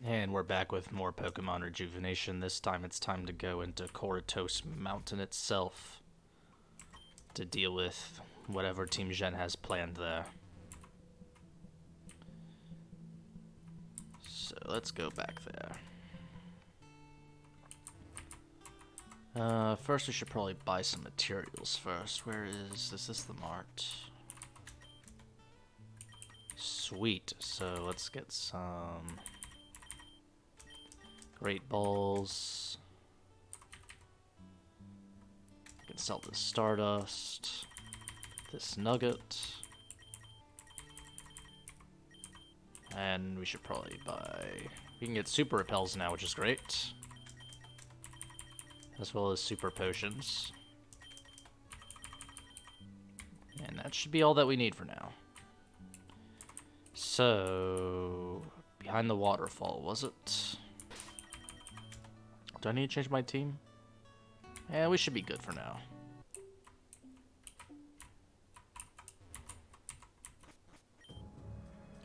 And we're back with more Pokemon Rejuvenation. This time it's time to go into Caratos Mountain itself to deal with whatever Team Xen has planned there. So let's go back there. First we should probably buy some materials first. Where is this the mart? Sweet. So let's get some Great Balls. I can sell this Stardust. This Nugget. And we should probably buy... We can get Super Repels now, which is great. As well as Super Potions. And that should be all that we need for now. So... Behind the waterfall, was it? Do I need to change my team? Yeah, we should be good for now.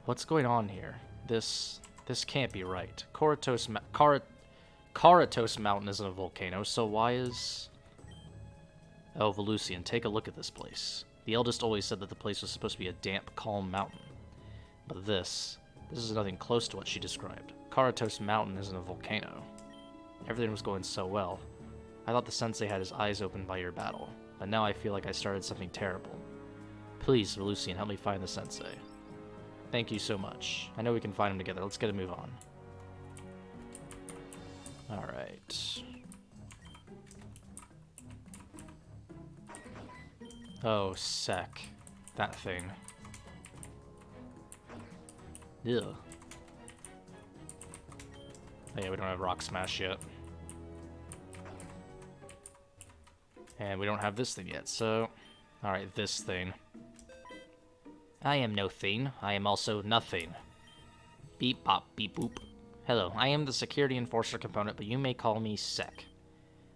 What's going on here? This can't be right. Caratos Mountain isn't a volcano, so why is... Oh, Velucian, take a look at this place. The eldest always said that the place was supposed to be a damp, calm mountain. But this is nothing close to what she described. Caratos Mountain isn't a volcano. Everything was going so well. I thought the sensei had his eyes opened by your battle, but now I feel like I started something terrible. Please, Velucian, help me find the sensei. Thank you so much. I know we can find him together. Let's get a move on. Alright. Oh, sec. That thing. Ew. Oh yeah, we don't have Rock Smash yet. And we don't have this thing yet, so... Alright, this thing. I am no thing. I am also nothing. Beep bop beep boop. Hello, I am the Security Enforcer component, but you may call me Sec.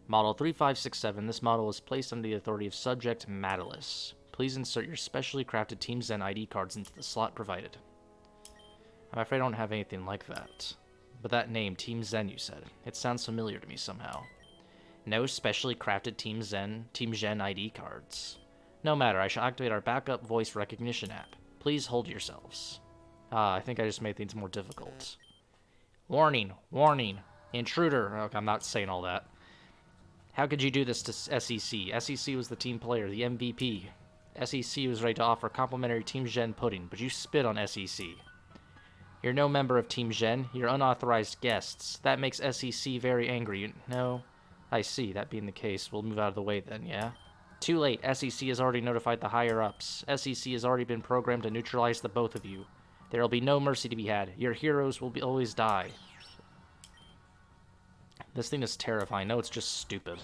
Model 3567, this model is placed under the authority of Subject Madelis. Please insert your specially crafted Team Xen ID cards into the slot provided. I'm afraid I don't have anything like that. But that name, Team Xen, you said. It sounds familiar to me somehow. No specially crafted Team Xen ID cards. No matter, I shall activate our backup voice recognition app. Please hold yourselves. I think I just made things more difficult. Warning, warning, intruder. Okay, I'm not saying all that. How could you do this to SEC? SEC was the team player, the MVP. SEC was ready to offer complimentary Team Xen pudding, but you spit on SEC. You're no member of Team Xen. You're unauthorized guests. That makes SEC very angry. No, I see. That being the case, we'll move out of the way then, yeah? Too late. SEC has already notified the higher-ups. SEC has already been programmed to neutralize the both of you. There will be no mercy to be had. Your heroes will always die. This thing is terrifying. No, it's just stupid.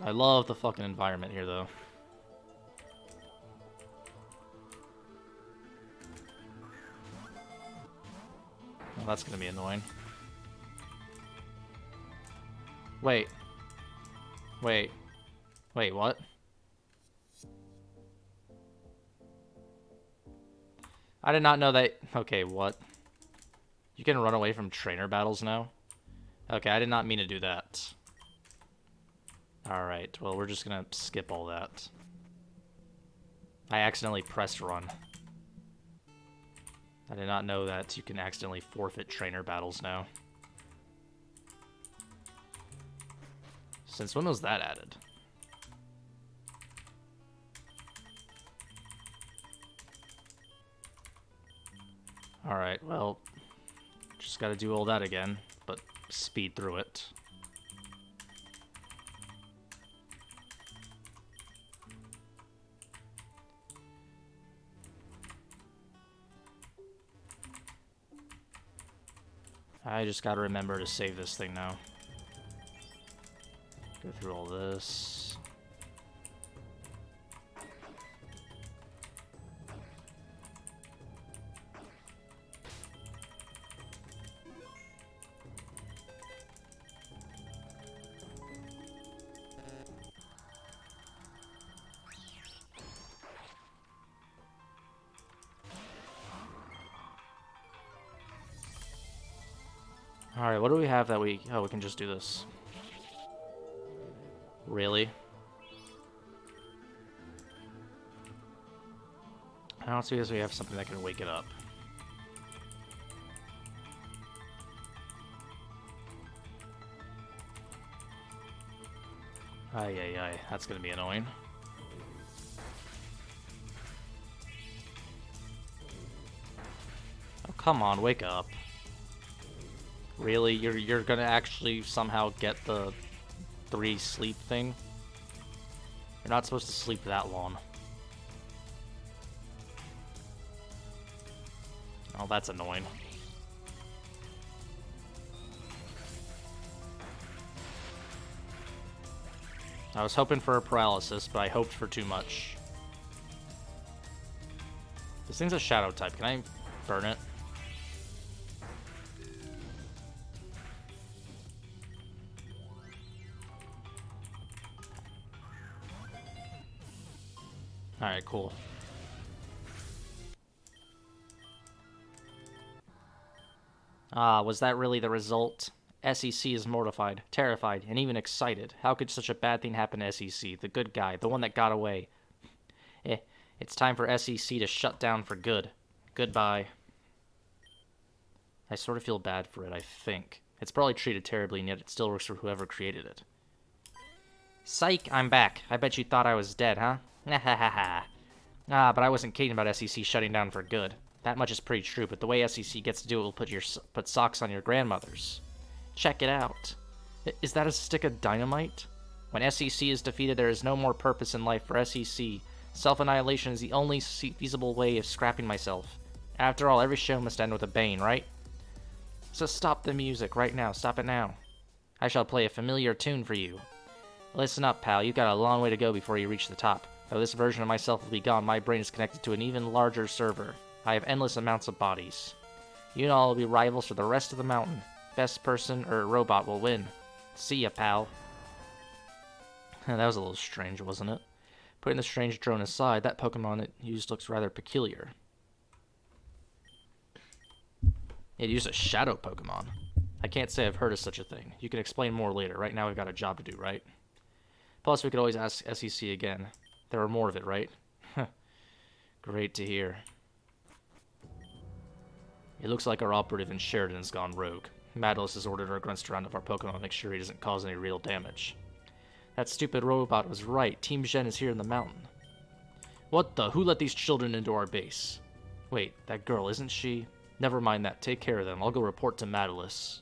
I love the fucking environment here, though. Well, that's gonna be annoying. Wait. Wait. Wait, what? I did not know that... Okay, what? You can run away from trainer battles now? Okay, I did not mean to do that. Alright, well, we're just gonna skip all that. I accidentally pressed run. I did not know that you can accidentally forfeit trainer battles now. Since when was that added? Alright, well, just gotta do all that again, but speed through it. I just gotta remember to save this thing now. Go through all this. Alright, what do we have that we... Oh, we can just do this. Really? I don't see as we have something that can wake it up. Ay, ay, ay. That's gonna be annoying. Oh, come on, wake up. Really? You're gonna actually somehow get the 3 sleep thing? You're not supposed to sleep that long. Oh, that's annoying. I was hoping for a paralysis, but I hoped for too much. This thing's a shadow type. Can I burn it? Alright, cool. Ah, was that really the result? SEC is mortified, terrified, and even excited. How could such a bad thing happen to SEC? The good guy, the one that got away. It's time for SEC to shut down for good. Goodbye. I sort of feel bad for it, I think. It's probably treated terribly, and yet it still works for whoever created it. Psych, I'm back. I bet you thought I was dead, huh? Nahahaha. Ah, but I wasn't kidding about SEC shutting down for good. That much is pretty true, but the way SEC gets to do it will put socks on your grandmothers. Check it out. Is that a stick of dynamite? When SEC is defeated, there is no more purpose in life for SEC. Self-annihilation is the only feasible way of scrapping myself. After all, every show must end with a bang, right? So stop the music right now. Stop it now. I shall play a familiar tune for you. Listen up, pal. You've got a long way to go before you reach the top. Though this version of myself will be gone, my brain is connected to an even larger server. I have endless amounts of bodies. You and all will be rivals for the rest of the mountain. Best person or robot will win. See ya, pal. That was a little strange, wasn't it? Putting the strange drone aside, that Pokemon it used looks rather peculiar. It used a shadow Pokemon. I can't say I've heard of such a thing. You can explain more later. Right now we've got a job to do, right? Plus, we could always ask SEC again. There are more of it, right? Great to hear. It looks like our operative in Sheridan's gone rogue. Madelis has ordered our grunts to round up our Pokemon to make sure he doesn't cause any real damage. That stupid robot was right. Team Xen is here in the mountain. What the? Who let these children into our base? Wait, that girl, isn't she? Never mind that. Take care of them. I'll go report to Madelis.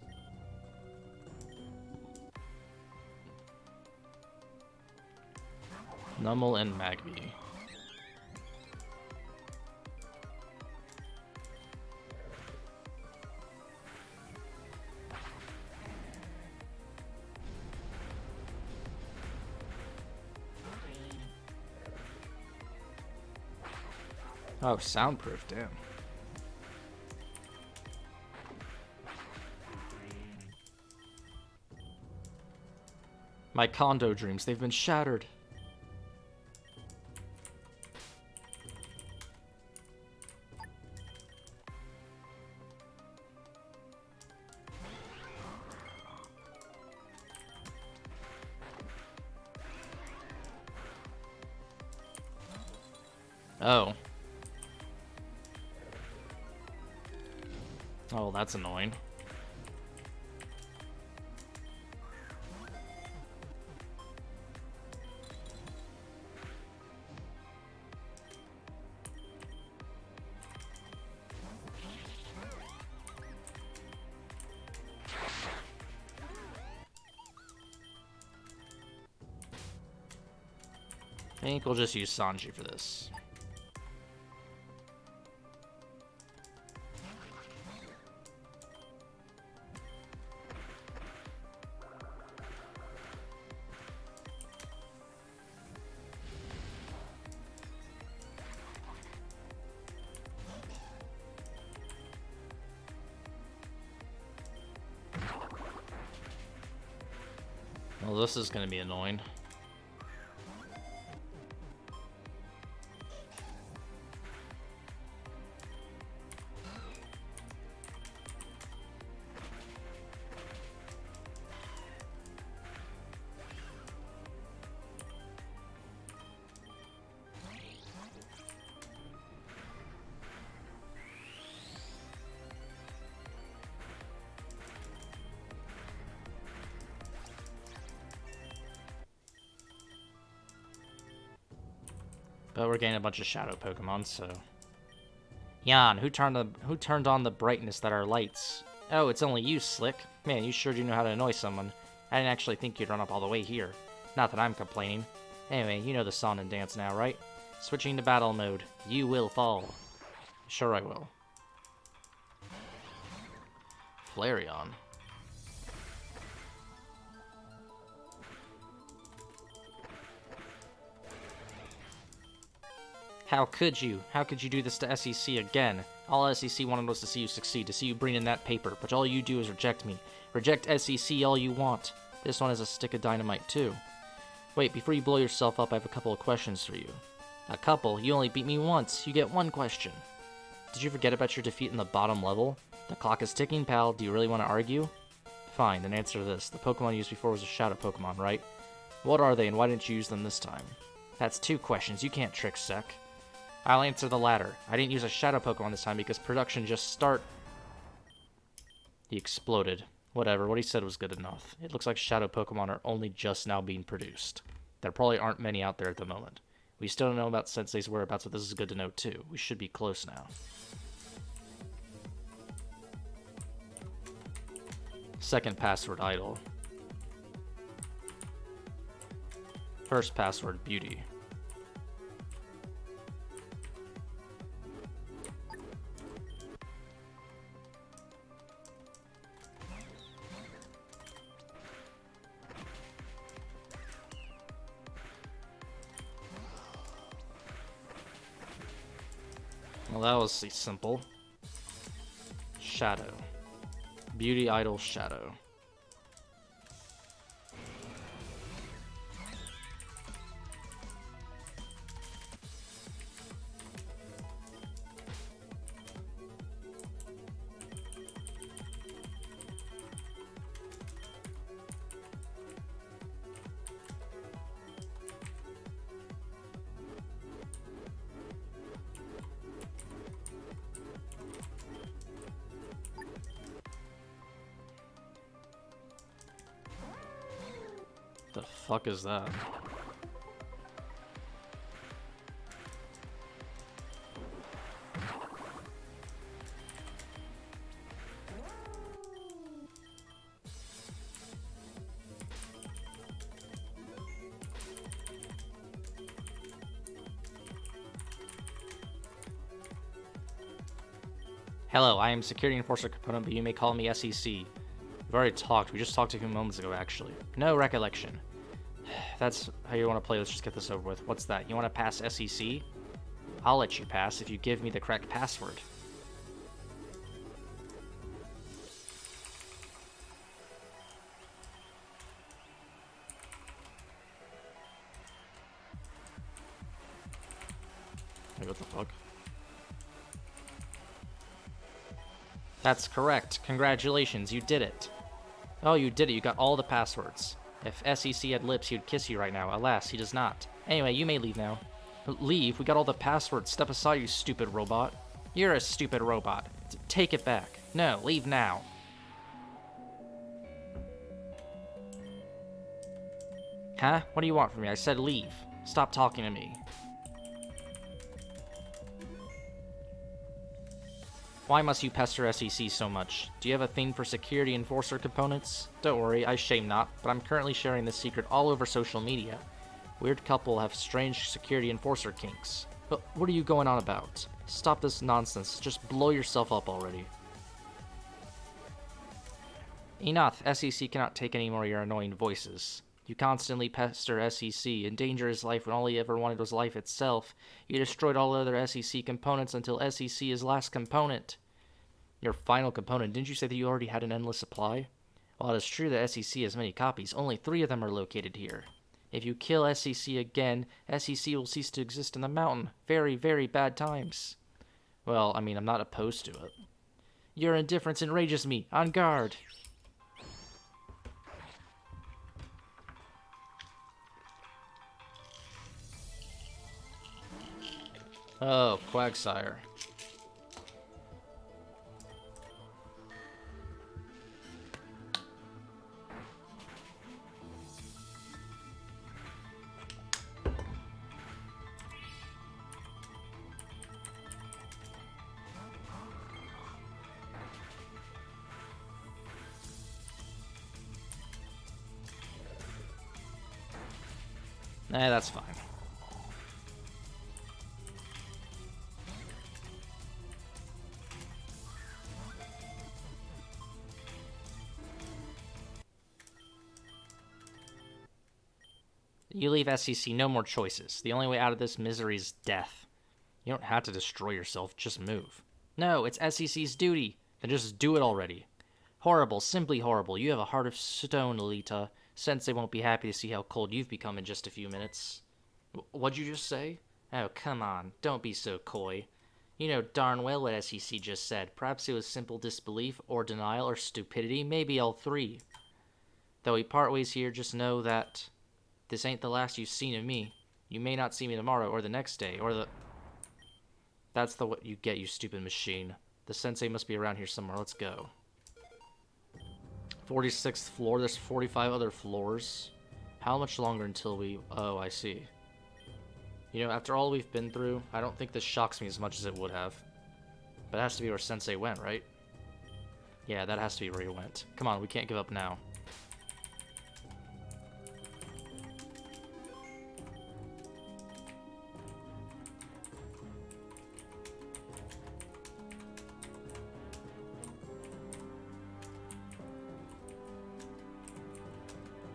Nummel and Magby. Oh, soundproof, damn. My condo dreams, they've been shattered. Oh. Oh, that's annoying. I think we'll just use Sanji for this. Well, this is going to be annoying. But we're getting a bunch of shadow Pokemon, so... Jan, who turned on the brightness that are lights? Oh, it's only you, Slick. Man, you sure do know how to annoy someone. I didn't actually think you'd run up all the way here. Not that I'm complaining. Anyway, you know the song and dance now, right? Switching to battle mode. You will fall. Sure I will. Flareon. How could you? How could you do this to SEC again? All SEC wanted was to see you succeed, to see you bring in that paper, but all you do is reject me. Reject SEC all you want. This one is a stick of dynamite, too. Wait, before you blow yourself up, I have a couple of questions for you. A couple? You only beat me once. You get one question. Did you forget about your defeat in the bottom level? The clock is ticking, pal. Do you really want to argue? Fine, then answer this. The Pokemon you used before was a Shadow Pokemon, right? What are they, and why didn't you use them this time? That's 2 questions. You can't trick Sec. I'll answer the latter. I didn't use a Shadow Pokemon this time because production just He exploded. Whatever, what he said was good enough. It looks like Shadow Pokemon are only just now being produced. There probably aren't many out there at the moment. We still don't know about Sensei's whereabouts, but this is good to know too. We should be close now. Second password, idle. First password, beauty. Well, that was simple. Shadow. Beauty, idol, shadow. The fuck is that? Hello, I am Security Enforcer Component, but you may call me SEC. We've already talked. We just talked a few moments ago, actually. No recollection. That's how you want to play. Let's just get this over with. What's that? You want to pass SEC? I'll let you pass if you give me the correct password. Wait, what the fuck? That's correct. Congratulations, you did it. Oh, you did it. You got all the passwords. If SEC had lips, he'd kiss you right now. Alas, he does not. Anyway, you may leave now. Leave? We got all the passwords. Step aside, you stupid robot. You're a stupid robot. Take it back. No, leave now. Huh? What do you want from me? I said leave. Stop talking to me. Why must you pester SEC so much? Do you have a thing for security enforcer components? Don't worry, I shame not, but I'm currently sharing this secret all over social media. Weird couple have strange security enforcer kinks. But what are you going on about? Stop this nonsense. Just blow yourself up already. Enough. SEC cannot take any more of your annoying voices. You constantly pester SEC, endanger his life when all he ever wanted was life itself. You destroyed all other SEC components until SEC is last component. Your final component, didn't you say that you already had an endless supply? While it is true that SEC has many copies, only 3 of them are located here. If you kill SEC again, SEC will cease to exist in the mountain. Very, very bad times. Well, I mean, I'm not opposed to it. Your indifference enrages me. On guard. Oh, Quagsire. That's fine. You leave SCC, no more choices. The only way out of this misery is death. You don't have to destroy yourself, just move. No, it's SCC's duty. Then just do it already. Horrible, simply horrible. You have a heart of stone, Aelita. Sensei won't be happy to see how cold you've become in just a few minutes. What'd you just say? Oh, come on. Don't be so coy. You know darn well what SCC just said. Perhaps it was simple disbelief, or denial, or stupidity. Maybe all three. Though we part ways here, just know that this ain't the last you've seen of me. You may not see me tomorrow, or the next day, or the... That's the what you get, you stupid machine. The sensei must be around here somewhere. Let's go. 46th floor. There's 45 other floors. How much longer until we... Oh, I see. You know, after all we've been through, I don't think this shocks me as much as it would have. But it has to be where Sensei went, right? Yeah, that has to be where he went. Come on, we can't give up now.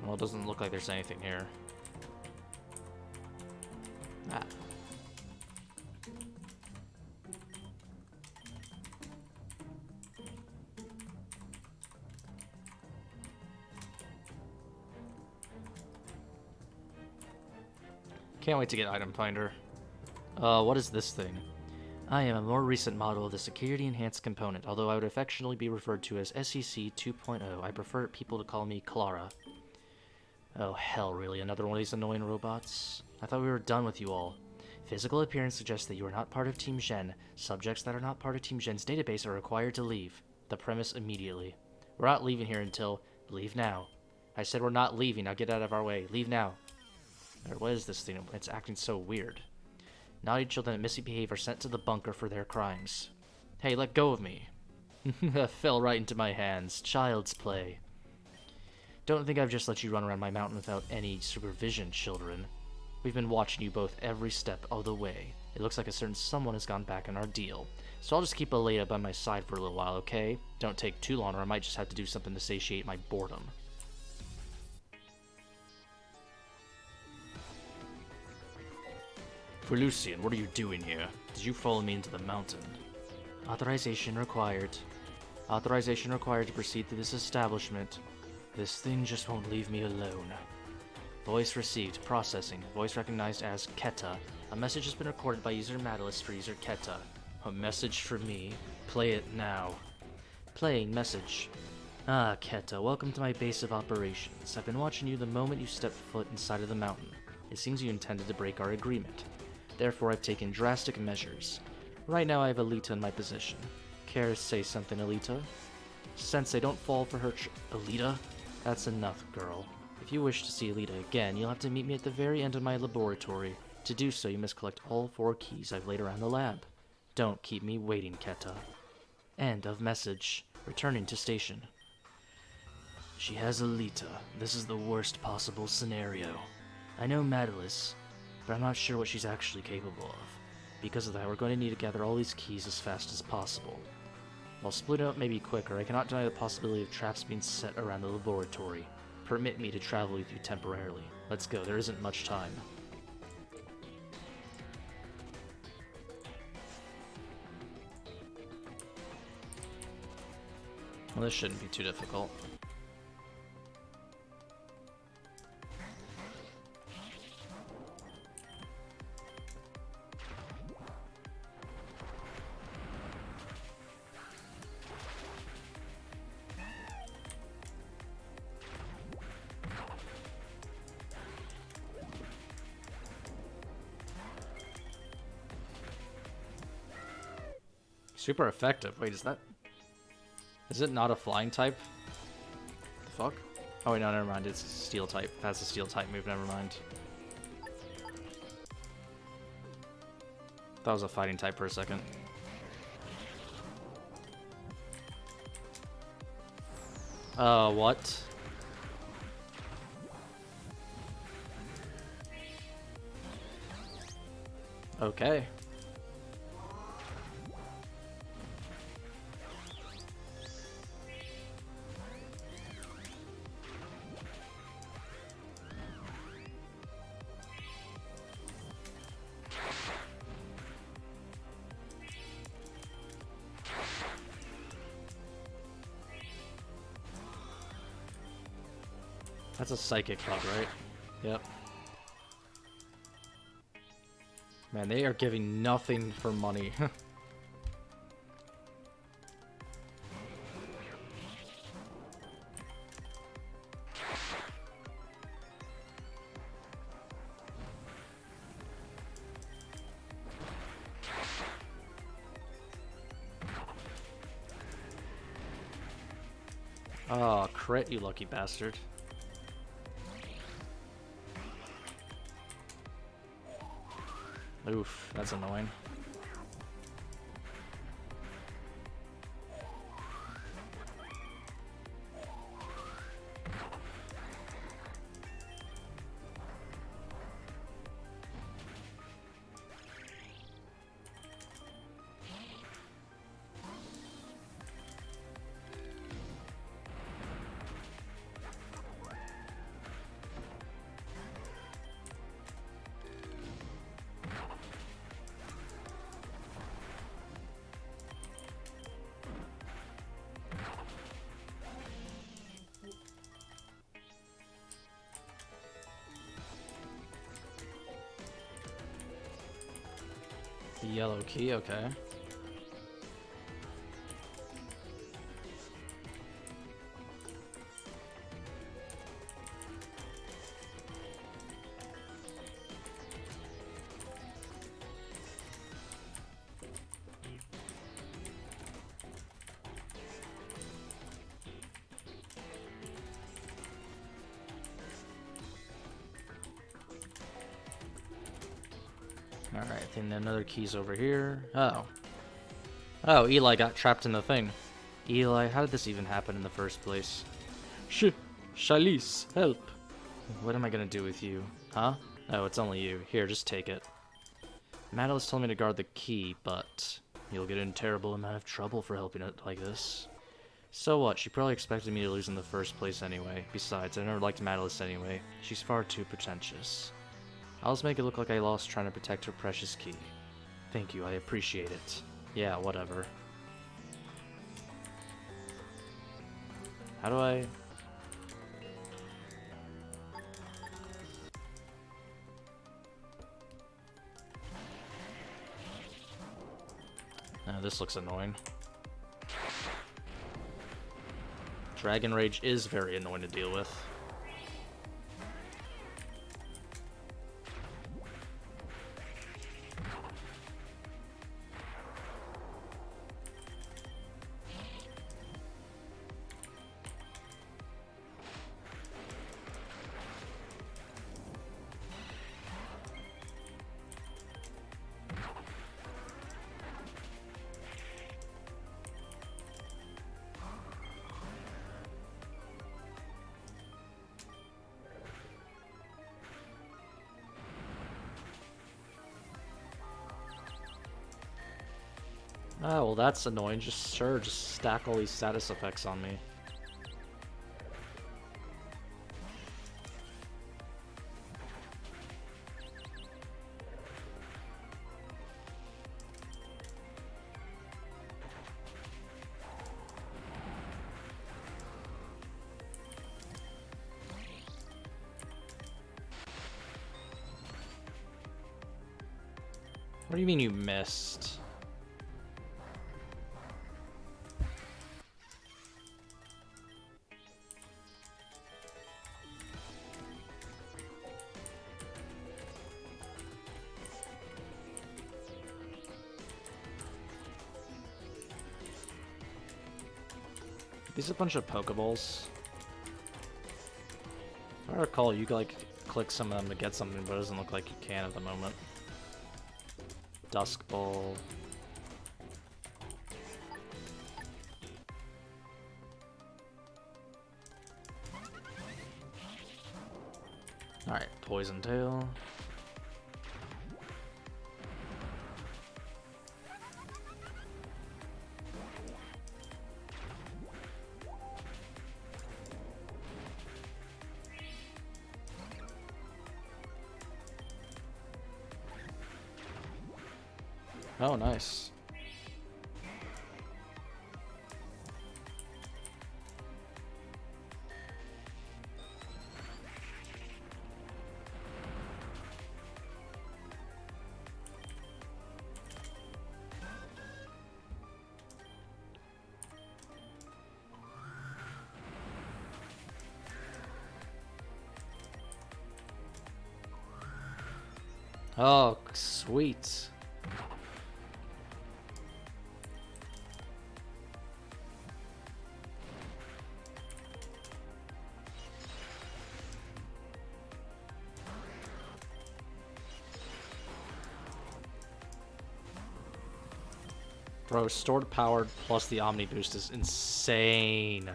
Well, it doesn't look like there's anything here. Ah. Can't wait to get Item Finder. What is this thing? I am a more recent model of the security enhanced component, although I would affectionately be referred to as SEC 2.0. I prefer people to call me Clara. Oh hell, really? Another one of these annoying robots? I thought we were done with you all. Physical appearance suggests that you are not part of Team Xen. Subjects that are not part of Team Xen's database are required to leave. The premise immediately. We're not leaving here until... Leave now. I said we're not leaving. Now get out of our way. Leave now. What is this thing? It's acting so weird. Naughty children that misbehave are sent to the bunker for their crimes. Hey, let go of me. Fell right into my hands. Child's play. Don't think I've just let you run around my mountain without any supervision, children. We've been watching you both every step of the way. It looks like a certain someone has gone back on our deal. So I'll just keep Aelita by my side for a little while, okay? Don't take too long or I might just have to do something to satiate my boredom. For Lucian, what are you doing here? Did you follow me into the mountain? Authorization required. Authorization required to proceed to this establishment. This thing just won't leave me alone. Voice received. Processing. Voice recognized as Keta. A message has been recorded by user Madelis for user Keta. A message for me. Play it now. Playing message. Ah, Keta, welcome to my base of operations. I've been watching you the moment you stepped foot inside of the mountain. It seems you intended to break our agreement. Therefore, I've taken drastic measures. Right now, I have Aelita in my position. Care to say something, Aelita? Sensei, don't fall for her Aelita? That's enough, girl. If you wish to see Aelita again, you'll have to meet me at the very end of my laboratory. To do so, you must collect all 4 keys I've laid around the lab. Don't keep me waiting, Keta. End of message. Returning to station. She has Aelita. This is the worst possible scenario. I know Madelis, but I'm not sure what she's actually capable of. Because of that, we're going to need to gather all these keys as fast as possible. While splitting up may be quicker, I cannot deny the possibility of traps being set around the laboratory. Permit me to travel with you temporarily. Let's go, there isn't much time. Well, this shouldn't be too difficult. Super effective. Wait, is it not a flying type? The fuck? Oh wait, no, never mind. It's a steel type. That's a steel type move. Never mind. That was a fighting type for a second. What? Okay. That's a psychic bug, right? Yep. Man, they are giving nothing for money. Oh, crit, you lucky bastard. Oof, that's annoying. The yellow key, okay. Alright, I think another key's over here. Oh. Oh, Eli got trapped in the thing. Eli, how did this even happen in the first place? Chalice, help. What am I gonna do with you? Huh? Oh, it's only you. Here, just take it. Madelis told me to guard the key, but you'll get in a terrible amount of trouble for helping it like this. So what? She probably expected me to lose in the first place anyway. Besides, I never liked Madelis anyway. She's far too pretentious. I'll just make it look like I lost trying to protect her precious key. Thank you, I appreciate it. Yeah, whatever. How do I... Oh, this looks annoying. Dragon Rage is very annoying to deal with. Oh, well that's annoying. Just stack all these status effects on me. What do you mean you missed? These are a bunch of Pokeballs. If I recall, you like click some of them to get something, but it doesn't look like you can at the moment. Dusk Ball. Alright, Poison Tail. Oh, nice. Oh, sweet. Bro, stored power plus the Omni boost is insane.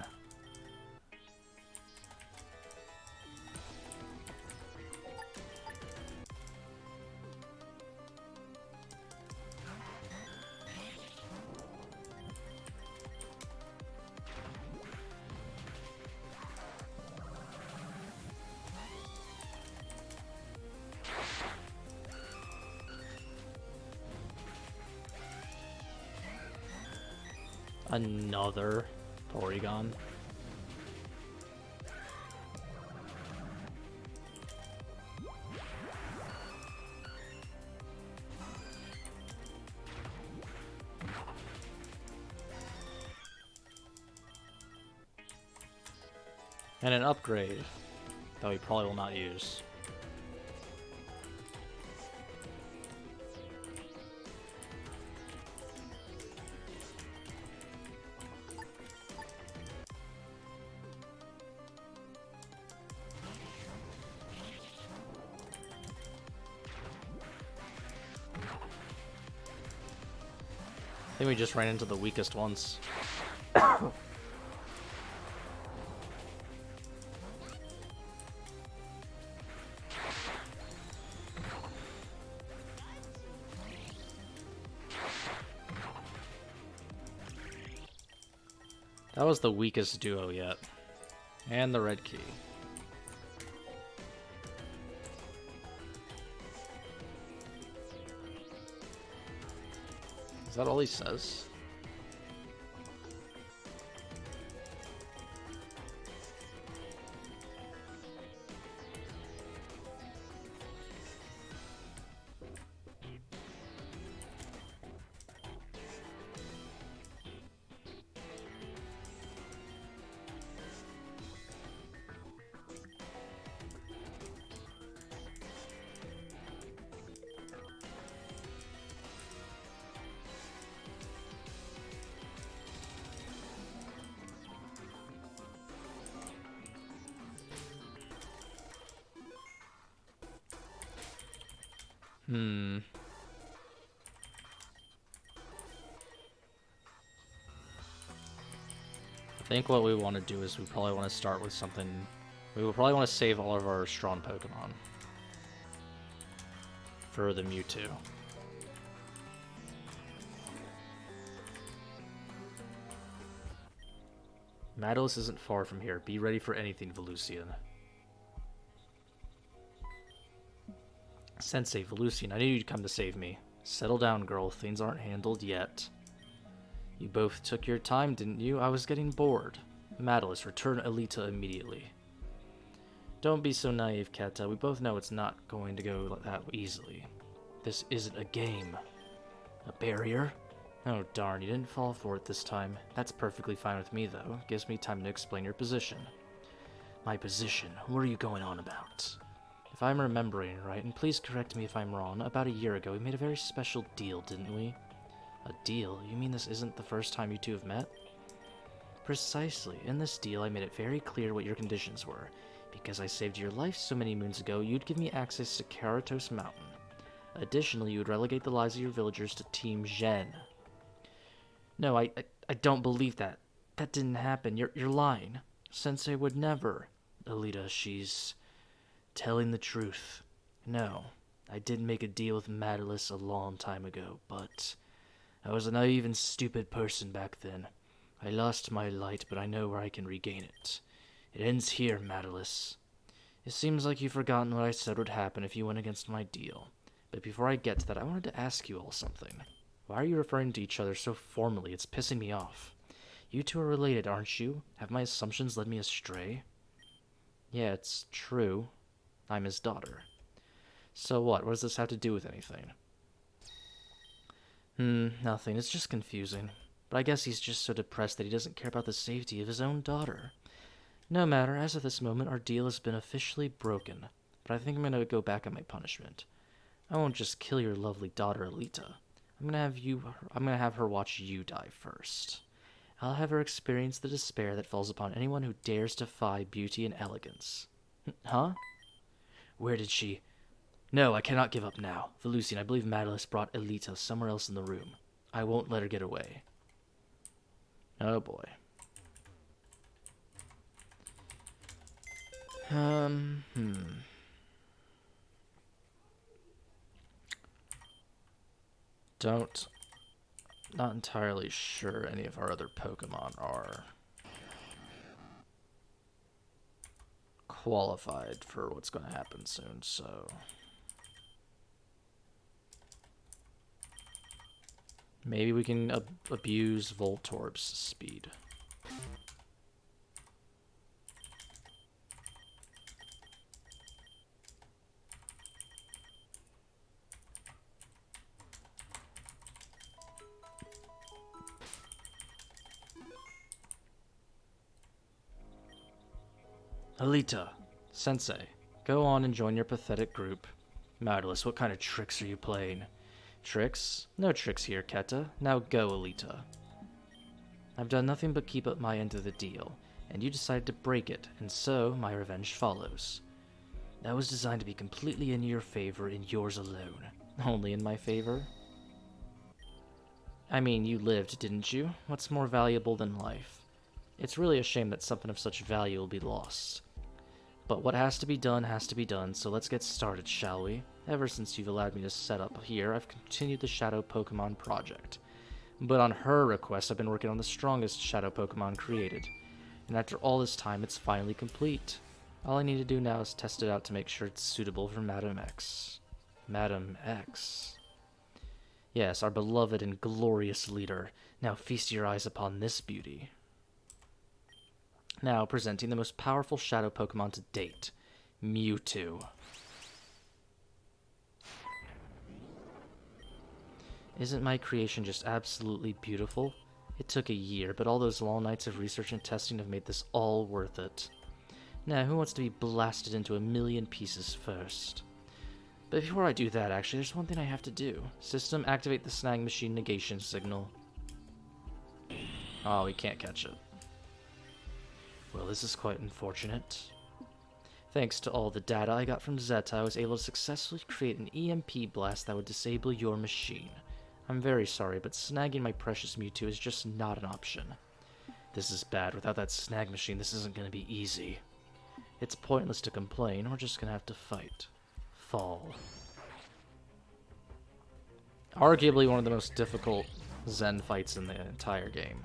Another Porygon. And an upgrade, that we probably will not use. I think we just ran into the weakest ones. That was the weakest duo yet. And the red key. Is that all he says? I think what we want to do is we probably want to start with something. We will probably want to save all of our strong Pokemon for the Mewtwo. Madelis isn't far from here. Be ready for anything, Velucian. Sensei, Velucian, I knew you'd come to save me. Settle down, girl. Things aren't handled yet. You both took your time, didn't you? I was getting bored. Madelis, return Aelita immediately. Don't be so naive, Keta. We both know it's not going to go that easily. This isn't a game. A barrier? Oh darn, you didn't fall for it this time. That's perfectly fine with me, though. Gives me time to explain your position. My position? What are you going on about? If I'm remembering right, and please correct me if I'm wrong, about a year ago we made a very special deal, didn't we? A deal? You mean this isn't the first time you two have met? Precisely. In this deal, I made it very clear what your conditions were. Because I saved your life so many moons ago, you'd give me access to Caratos Mountain. Additionally, you would relegate the lives of your villagers to Team Xen. No, I don't believe that. That didn't happen. You're lying. Sensei would never. Aelita, she's telling the truth. No, I did make a deal with Madelis a long time ago, but I was a naive and stupid person back then. I lost my light, but I know where I can regain it. It ends here, Madelis. It seems like you've forgotten what I said would happen if you went against my deal. But before I get to that, I wanted to ask you all something. Why are you referring to each other so formally? It's pissing me off. You two are related, aren't you? Have my assumptions led me astray? Yeah, it's true. I'm his daughter. So what? What does this have to do with anything? Nothing. It's just confusing. But I guess he's just so depressed that he doesn't care about the safety of his own daughter. No matter, as of this moment, our deal has been officially broken. But I think I'm gonna go back on my punishment. I won't just kill your lovely daughter, Aelita. I'm gonna have her watch you die first. I'll have her experience the despair that falls upon anyone who dares defy beauty and elegance. Huh? Where did she... No, I cannot give up now. Velusian, I believe Madelis brought Aelita somewhere else in the room. I won't let her get away. Oh boy. Not entirely sure any of our other Pokemon are qualified for what's going to happen soon, so... Maybe we can abuse Voltorb's speed. Aelita, Sensei, go on and join your pathetic group. Madelis, what kind of tricks are you playing? Tricks? No tricks here, Keta. Now go, Aelita. I've done nothing but keep up my end of the deal, and you decided to break it, and so my revenge follows. That was designed to be completely in your favor and yours alone. Only in my favor? I mean, you lived, didn't you? What's more valuable than life? It's really a shame that something of such value will be lost. But what has to be done, so let's get started, shall we? Ever since you've allowed me to set up here, I've continued the Shadow Pokemon project. But on her request, I've been working on the strongest Shadow Pokemon created. And after all this time, it's finally complete. All I need to do now is test it out to make sure it's suitable for Madam X. Madam X. Yes, our beloved and glorious leader. Now feast your eyes upon this beauty. Now presenting the most powerful Shadow Pokemon to date, Mewtwo. Isn't my creation just absolutely beautiful? It took a year, but all those long nights of research and testing have made this all worth it. Now, who wants to be blasted into a million pieces first? But before I do that, actually, there's one thing I have to do. System, activate the snag machine negation signal. Oh, we can't catch it. Well, this is quite unfortunate. Thanks to all the data I got from Zeta, I was able to successfully create an EMP blast that would disable your machine. I'm very sorry, but snagging my precious Mewtwo is just not an option. This is bad. Without that snag machine, this isn't going to be easy. It's pointless to complain. We're just going to have to fight. Fall. Arguably one of the most difficult Xen fights in the entire game.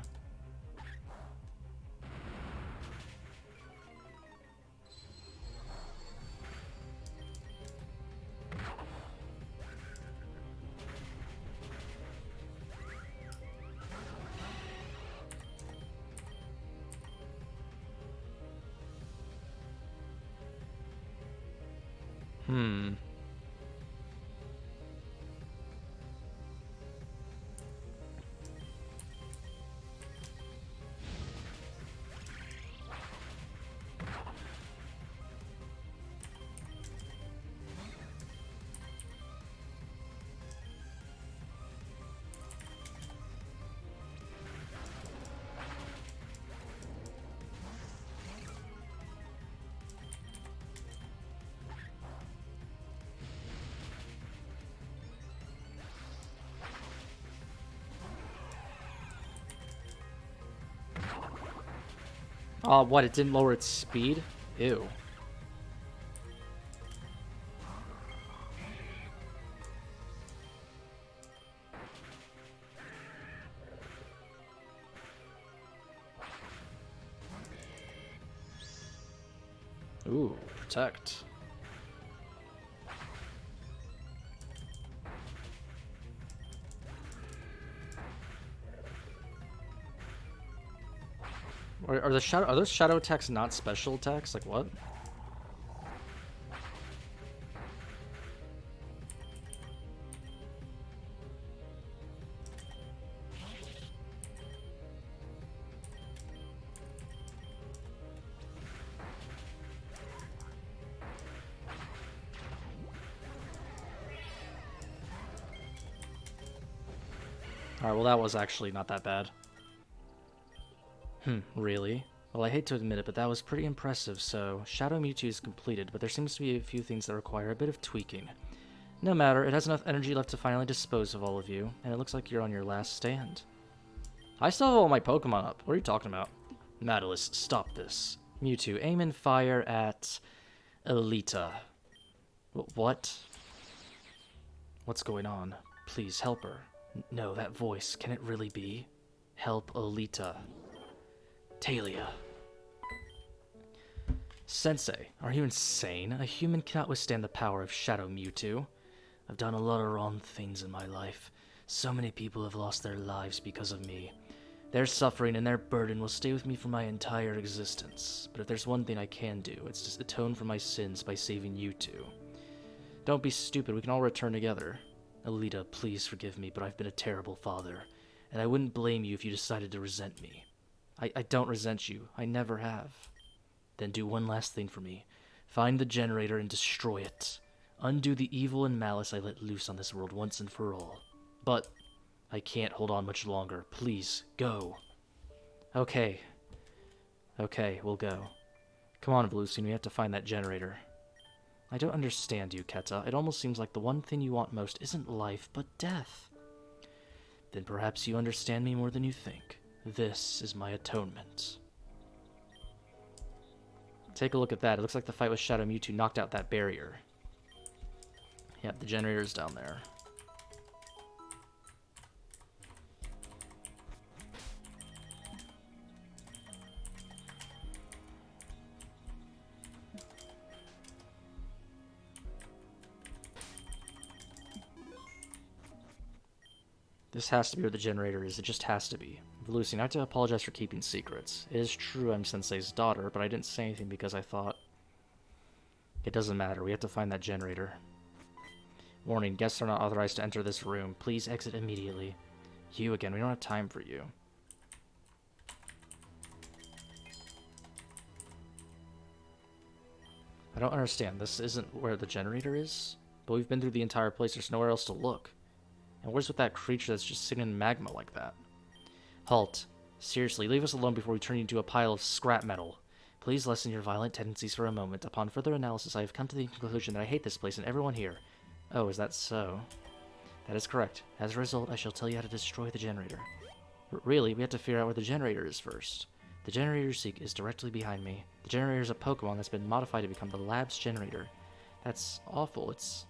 Oh, what? It didn't lower its speed? Ew. Ooh, protect. Are those shadow attacks not special attacks? Like what? Alright, well that was actually not that bad. Really? Well, I hate to admit it, but that was pretty impressive, so Shadow Mewtwo is completed, but there seems to be a few things that require a bit of tweaking. No matter, it has enough energy left to finally dispose of all of you, and it looks like you're on your last stand. I still have all my Pokemon up. What are you talking about? Madelis, stop this. Mewtwo, aim and fire at Aelita. What? What's going on? Please help her. No, that voice. Can it really be? Help Aelita. Talia. Sensei, are you insane? A human cannot withstand the power of Shadow Mewtwo. I've done a lot of wrong things in my life. So many people have lost their lives because of me. Their suffering and their burden will stay with me for my entire existence. But if there's one thing I can do, it's just atone for my sins by saving you two. Don't be stupid, we can all return together. Aelita, please forgive me, but I've been a terrible father, and I wouldn't blame you if you decided to resent me. I don't resent you. I never have. Then do one last thing for me. Find the generator and destroy it. Undo the evil and malice I let loose on this world once and for all. But I can't hold on much longer. Please, go. Okay. Okay, we'll go. Come on, Volcanion, we have to find that generator. I don't understand you, Keta. It almost seems like the one thing you want most isn't life, but death. Then perhaps you understand me more than you think. This is my atonement. Take a look at that. It looks like the fight with Shadow Mewtwo knocked out that barrier. Yep, the generator's down there. This has to be where the generator is. It just has to be. Volcanion, I have to apologize for keeping secrets. It is true I'm Sensei's daughter, but I didn't say anything because I thought... It doesn't matter. We have to find that generator. Warning, guests are not authorized to enter this room. Please exit immediately. You again. We don't have time for you. I don't understand. This isn't where the generator is? But we've been through the entire place. There's nowhere else to look. And where's with that creature that's just sitting in magma like that? Halt. Seriously, leave us alone before we turn you into a pile of scrap metal. Please lessen your violent tendencies for a moment. Upon further analysis, I have come to the conclusion that I hate this place and everyone here. Oh, is that so? That is correct. As a result, I shall tell you how to destroy the generator. Really, we have to figure out where the generator is first. The generator you seek is directly behind me. The generator is a Pokemon that's been modified to become the lab's generator. That's awful. It's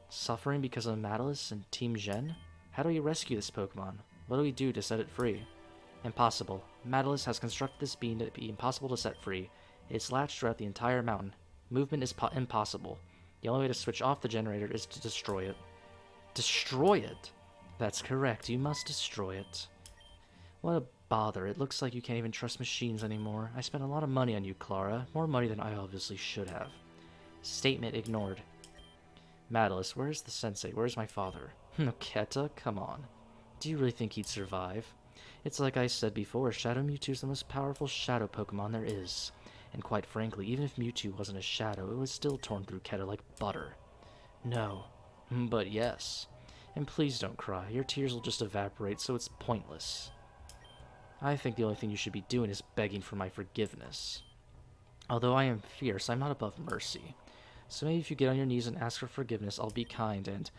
suffering because of Madelis and Team Xen? How do we rescue this Pokemon? What do we do to set it free? Impossible. Madelis has constructed this being to be impossible to set free. It's latched throughout the entire mountain. Movement is impossible. The only way to switch off the generator is to destroy it. Destroy it? That's correct. You must destroy it. What a bother. It looks like you can't even trust machines anymore. I spent a lot of money on you, Clara. More money than I obviously should have. Statement ignored. Madelis, where's the sensei? Where's my father? Keta, come on. Do you really think he'd survive? It's like I said before, Shadow Mewtwo is the most powerful Shadow Pokemon there is. And quite frankly, even if Mewtwo wasn't a Shadow, it was still torn through Keta like butter. No. But yes. And please don't cry. Your tears will just evaporate, so it's pointless. I think the only thing you should be doing is begging for my forgiveness. Although I am fierce, I'm not above mercy. So maybe if you get on your knees and ask for forgiveness, I'll be kind and...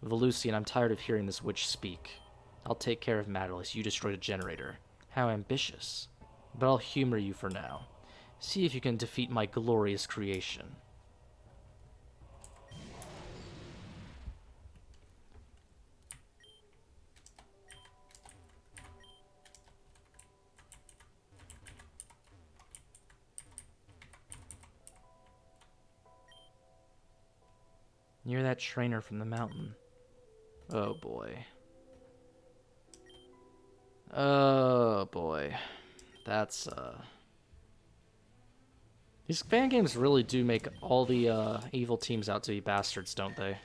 Volcanion, I'm tired of hearing this witch speak. I'll take care of Madelis. You destroyed a generator. How ambitious. But I'll humor you for now. See if you can defeat my glorious creation. You're that trainer from the mountain. Oh boy. Oh boy. That's These fan games really do make all the evil teams out to be bastards, don't they?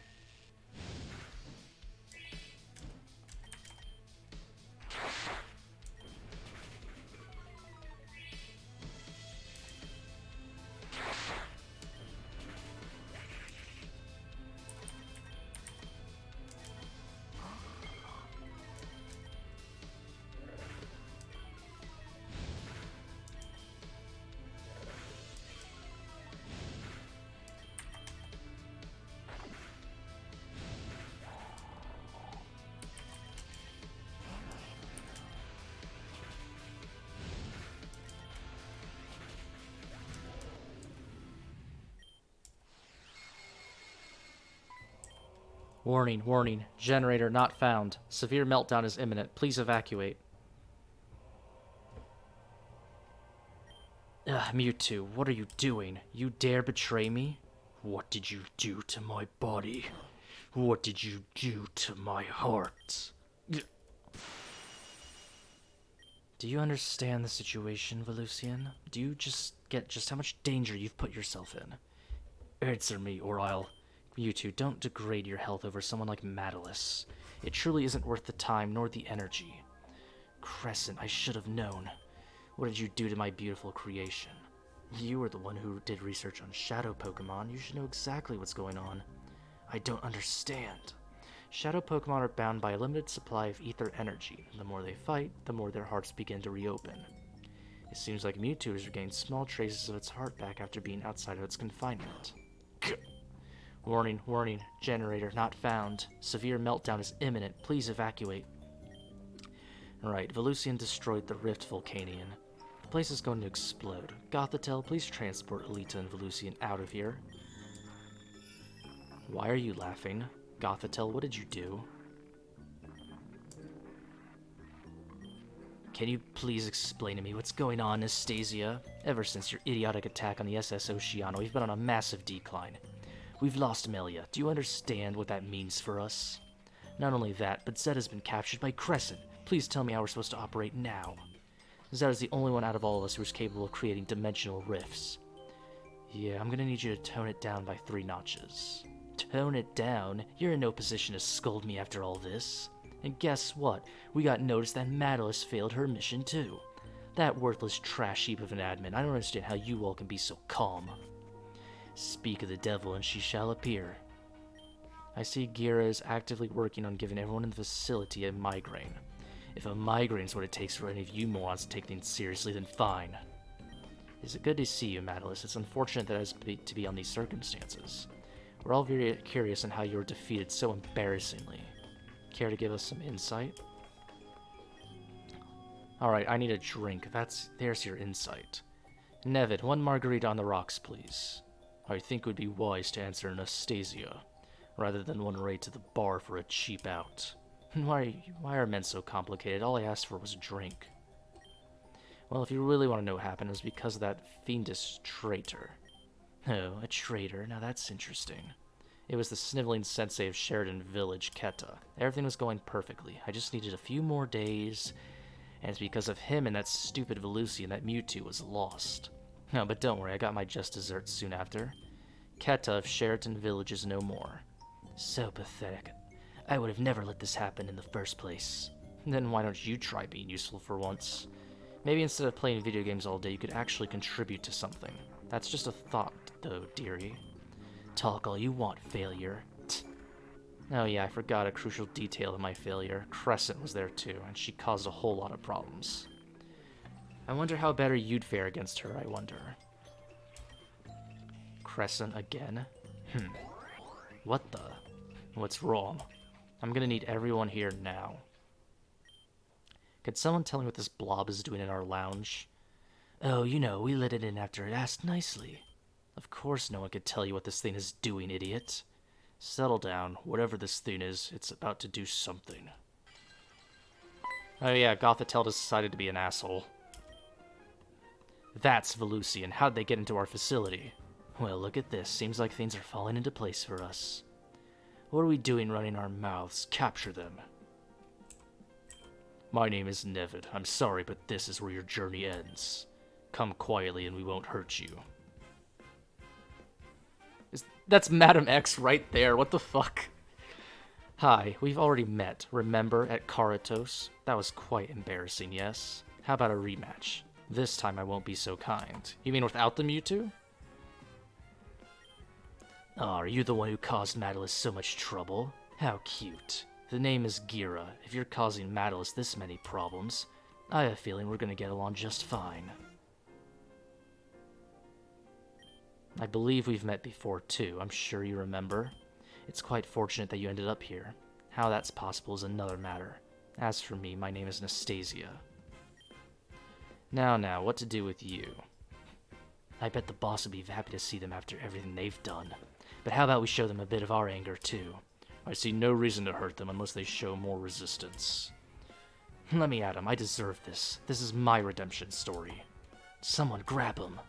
Warning, warning. Generator not found. Severe meltdown is imminent. Please evacuate. Ugh, Mewtwo, what are you doing? You dare betray me? What did you do to my body? What did you do to my heart? Do you understand the situation, Velucian? Do you just get just how much danger you've put yourself in? Answer me, or I'll... Mewtwo, don't degrade your health over someone like Madelis. It truly isn't worth the time nor the energy. Crescent, I should have known. What did you do to my beautiful creation? You were the one who did research on Shadow Pokemon. You should know exactly what's going on. I don't understand. Shadow Pokemon are bound by a limited supply of ether energy. The more they fight, the more their hearts begin to reopen. It seems like Mewtwo has regained small traces of its heart back after being outside of its confinement. Warning, warning. Generator not found. Severe meltdown is imminent. Please evacuate. Alright, Velucian destroyed the Rift Volcanion. The place is going to explode. Gothitelle, please transport Aelita and Velucian out of here. Why are you laughing? Gothitelle, what did you do? Can you please explain to me what's going on, Anastasia? Ever since your idiotic attack on the SS Oceano, we've been on a massive decline. We've lost Melia. Do you understand what that means for us? Not only that, but Zed has been captured by Crescent. Please tell me how we're supposed to operate now. Zed is the only one out of all of us who is capable of creating dimensional rifts. Yeah, I'm gonna need you to tone it down by 3 notches. Tone it down? You're in no position to scold me after all this. And guess what? We got notice that Madelis failed her mission too. That worthless trash heap of an admin. I don't understand how you all can be so calm. Speak of the devil and she shall appear. I see Gira is actively working on giving everyone in the facility a migraine. If a migraine's what it takes for any of you morons to take things seriously, then fine. Is it good to see you, Madelis? It's unfortunate that it has to be on these circumstances. We're all very curious on how you were defeated so embarrassingly. Care to give us some insight? Alright, I need a drink. There's your insight. Nevid, 1 margarita on the rocks, please. I think it would be wise to answer Anastasia, rather than run right to the bar for a cheap out. Why are men so complicated? All I asked for was a drink. Well, if you really want to know what happened, it was because of that fiendish traitor. Oh, a traitor? Now that's interesting. It was the sniveling sensei of Sheridan Village, Keta. Everything was going perfectly. I just needed a few more days, and it's because of him and that stupid Velucian that Mewtwo was lost. No, but don't worry, I got my just desserts soon after. Keta of Sheridan Village is no more. So pathetic. I would have never let this happen in the first place. Then why don't you try being useful for once? Maybe instead of playing video games all day, you could actually contribute to something. That's just a thought, though, dearie. Talk all you want, failure. Oh yeah, I forgot a crucial detail of my failure. Crescent was there too, and she caused a whole lot of problems. I wonder how better you'd fare against her, I wonder. Crescent again? What the? What's wrong? I'm gonna need everyone here now. Could someone tell me what this blob is doing in our lounge? Oh, you know, we let it in after it asked nicely. Of course no one could tell you what this thing is doing, idiot. Settle down. Whatever this thing is, it's about to do something. Oh yeah, Gothitelle decided to be an asshole. That's Velucian. How'd they get into our facility? Well, look at this. Seems like things are falling into place for us. What are we doing running our mouths? Capture them. My name is Nevid. I'm sorry, but this is where your journey ends. Come quietly and we won't hurt you. That's Madam X right there. What the fuck? Hi, we've already met, remember, at Caratos? That was quite embarrassing, yes? How about a rematch? This time I won't be so kind. You mean without the Mewtwo? Oh, are you the one who caused Madelis so much trouble? How cute. The name is Gira. If you're causing Madelis this many problems, I have a feeling we're gonna get along just fine. I believe we've met before, too. I'm sure you remember. It's quite fortunate that you ended up here. How that's possible is another matter. As for me, my name is Anastasia. Now, what to do with you? I bet the boss would be happy to see them after everything they've done. But how about we show them a bit of our anger, too? I see no reason to hurt them unless they show more resistance. Let me at him. I deserve this. This is my redemption story. Someone grab him.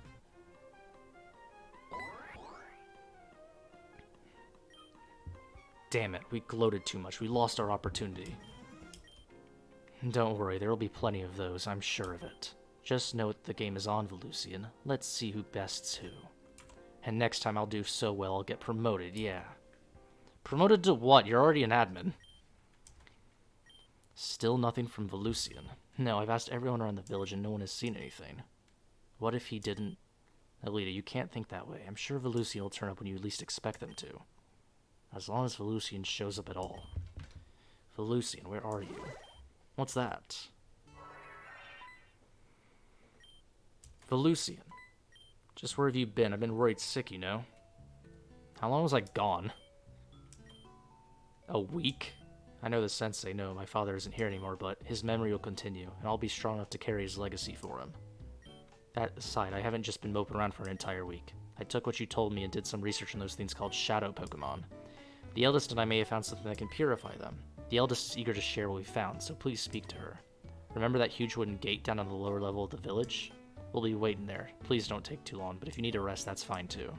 Damn it, we gloated too much. We lost our opportunity. Don't worry, there will be plenty of those, I'm sure of it. Just note the game is on, Velusian. Let's see who bests who. And next time I'll do so well, I'll get promoted, yeah. Promoted to what? You're already an admin. Still nothing from Velusian. No, I've asked everyone around the village and no one has seen anything. What if he didn't? Aelita, you can't think that way. I'm sure Velusian will turn up when you least expect them to. As long as Velusian shows up at all. Velusian, where are you? What's that? Velusian. Just where have you been? I've been worried sick, you know. How long was I gone? A week? I know the sensei, no, my father isn't here anymore, but his memory will continue, and I'll be strong enough to carry his legacy for him. That aside, I haven't just been moping around for an entire week. I took what you told me and did some research on those things called Shadow Pokemon. The eldest and I may have found something that can purify them. The eldest is eager to share what we found, so please speak to her. Remember that huge wooden gate down on the lower level of the village? We'll be waiting there. Please don't take too long, but if you need a rest, that's fine too.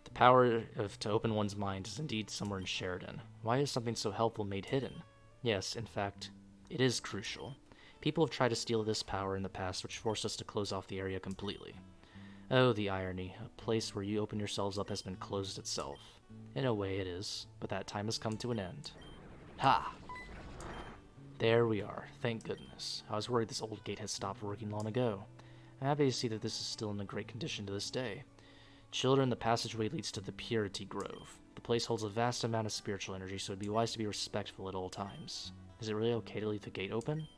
The power to open one's mind is indeed somewhere in Sheridan. Why is something so helpful made hidden? Yes, in fact, it is crucial. People have tried to steal this power in the past, which forced us to close off the area completely. Oh, the irony. A place where you open yourselves up has been closed itself. In a way it is, but that time has come to an end. Ha! There we are, thank goodness. I was worried this old gate had stopped working long ago. I'm happy to see that this is still in a great condition to this day. Children, the passageway leads to the Purity Grove. The place holds a vast amount of spiritual energy, so it'd be wise to be respectful at all times. Is it really okay to leave the gate open?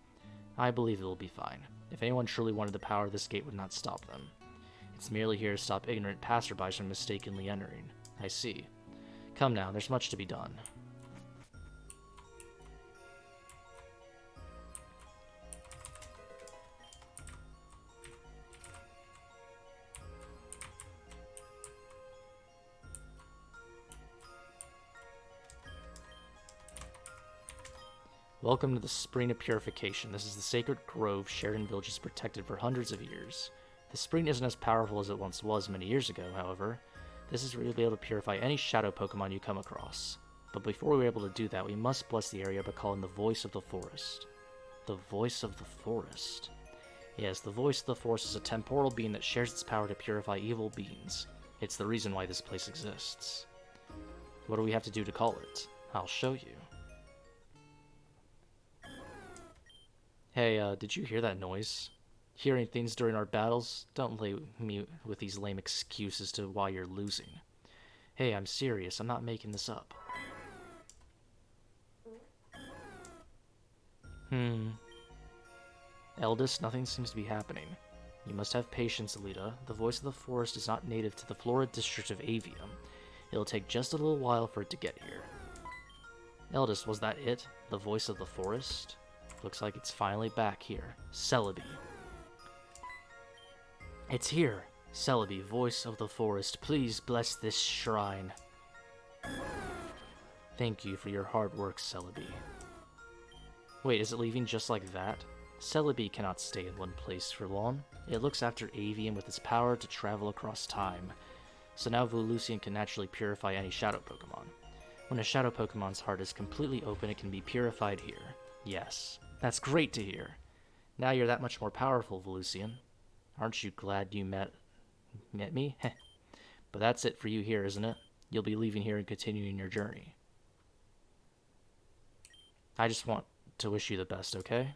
I believe it will be fine. If anyone truly wanted the power, this gate would not stop them. It's merely here to stop ignorant passerbys from mistakenly entering. I see. Come now, there's much to be done. Welcome to the Spring of Purification. This is the sacred grove Sheridan Village has protected for hundreds of years. The spring isn't as powerful as it once was many years ago, however. This is where you'll be able to purify any shadow Pokemon you come across. But before we're able to do that, we must bless the area by calling the Voice of the Forest. The Voice of the Forest? Yes, the Voice of the Forest is a temporal being that shares its power to purify evil beings. It's the reason why this place exists. What do we have to do to call it? I'll show you. Hey, did you hear that noise? Hearing things during our battles? Don't lay me with these lame excuses to why you're losing. Hey, I'm serious. I'm not making this up. Eldest, nothing seems to be happening. You must have patience, Aelita. The Voice of the Forest is not native to the Flora district of Avium. It'll take just a little while for it to get here. Eldest, was that it? The Voice of the Forest? Looks like it's finally back here. Celebi. It's here. Celebi, Voice of the Forest, please bless this shrine. Thank you for your hard work, Celebi. Wait, is it leaving just like that? Celebi cannot stay in one place for long. It looks after Avian with its power to travel across time. So now Velusian can naturally purify any shadow Pokemon. When a shadow Pokemon's heart is completely open, it can be purified here. Yes. That's great to hear. Now you're that much more powerful, Volusian. Aren't you glad you met me? But that's it for you here, isn't it? You'll be leaving here and continuing your journey. I just want to wish you the best, okay?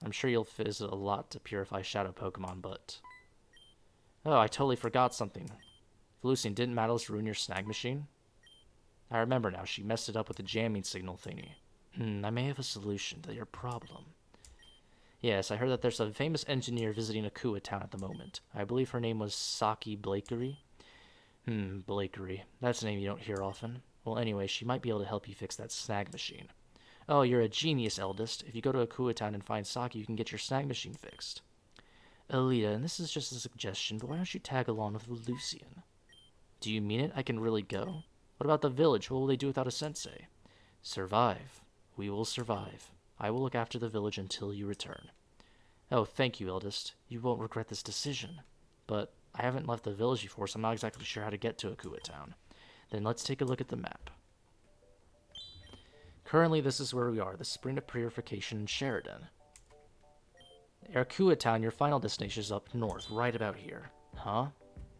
I'm sure you'll visit a lot to purify Shadow Pokemon, but... Oh, I totally forgot something. Volusian, didn't Madelis ruin your snag machine? I remember now, she messed it up with the jamming signal thingy. I may have a solution to your problem. Yes, I heard that there's a famous engineer visiting Akua town at the moment. I believe her name was Saki Blakery. Blakery. That's a name you don't hear often. Well, anyway, she might be able to help you fix that snag machine. Oh, you're a genius, eldest. If you go to Akua town and find Saki, you can get your snag machine fixed. Aelita, and this is just a suggestion, but why don't you tag along with Volusian? Do you mean it? I can really go? What about the village? What will they do without a sensei? Survive. We will survive. I will look after the village until you return. Oh, thank you, eldest. You won't regret this decision. But I haven't left the village before, so I'm not exactly sure how to get to Akua town. Then let's take a look at the map. Currently, this is where we are, the Spring of Purification in Sheridan. Akua town, your final destination, is up north, right about here. Huh?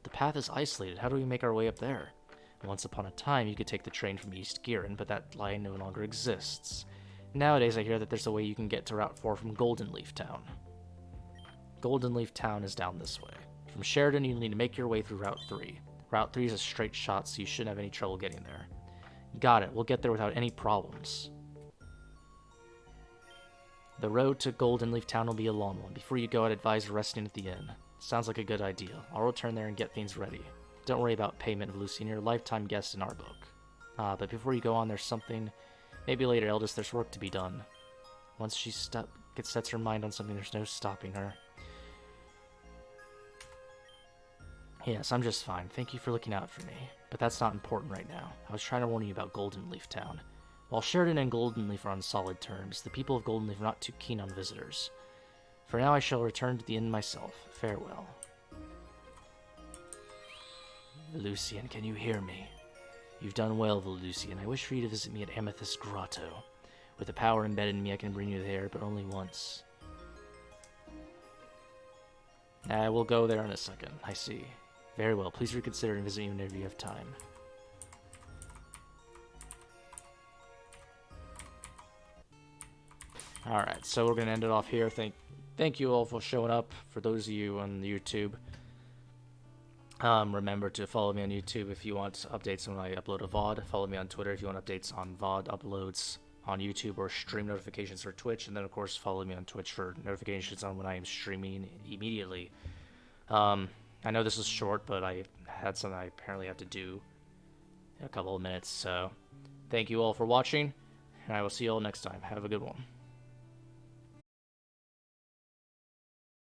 The path is isolated. How do we make our way up there? Once upon a time, you could take the train from East Giran, but that line no longer exists. Nowadays, I hear that there's a way you can get to Route 4 from Golden Leaf Town. Golden Leaf Town is down this way. From Sheridan, you need to make your way through Route 3. Route 3 is a straight shot, so you shouldn't have any trouble getting there. Got it. We'll get there without any problems. The road to Golden Leaf Town will be a long one. Before you go, I'd advise resting at the inn. Sounds like a good idea. I'll return there and get things ready. Don't worry about payment, Volusian. You're a lifetime guest in our book. But before you go on, there's something... Maybe later, eldest, there's work to be done. Once she sets her mind on something, there's no stopping her. Yes, I'm just fine. Thank you for looking out for me. But that's not important right now. I was trying to warn you about Golden Leaf Town. While Sheridan and Golden Leaf are on solid terms, the people of Golden Leaf are not too keen on visitors. For now, I shall return to the inn myself. Farewell. Volusian, can you hear me? You've done well, Volusian. I wish for you to visit me at Amethyst Grotto. With the power embedded in me, I can bring you there, but only once. I will go there in a second. I see. Very well. Please reconsider and visit me whenever you have time. Alright, so we're going to end it off here. Thank you all for showing up. For those of you on YouTube, remember to follow me on YouTube if you want updates when I upload a VOD. Follow me on Twitter if you want updates on VOD uploads on YouTube or stream notifications for Twitch. And then, of course, follow me on Twitch for notifications on when I am streaming immediately. I know this is short, but I had something I apparently have to do in a couple of minutes. So thank you all for watching, and I will see you all next time. Have a good one.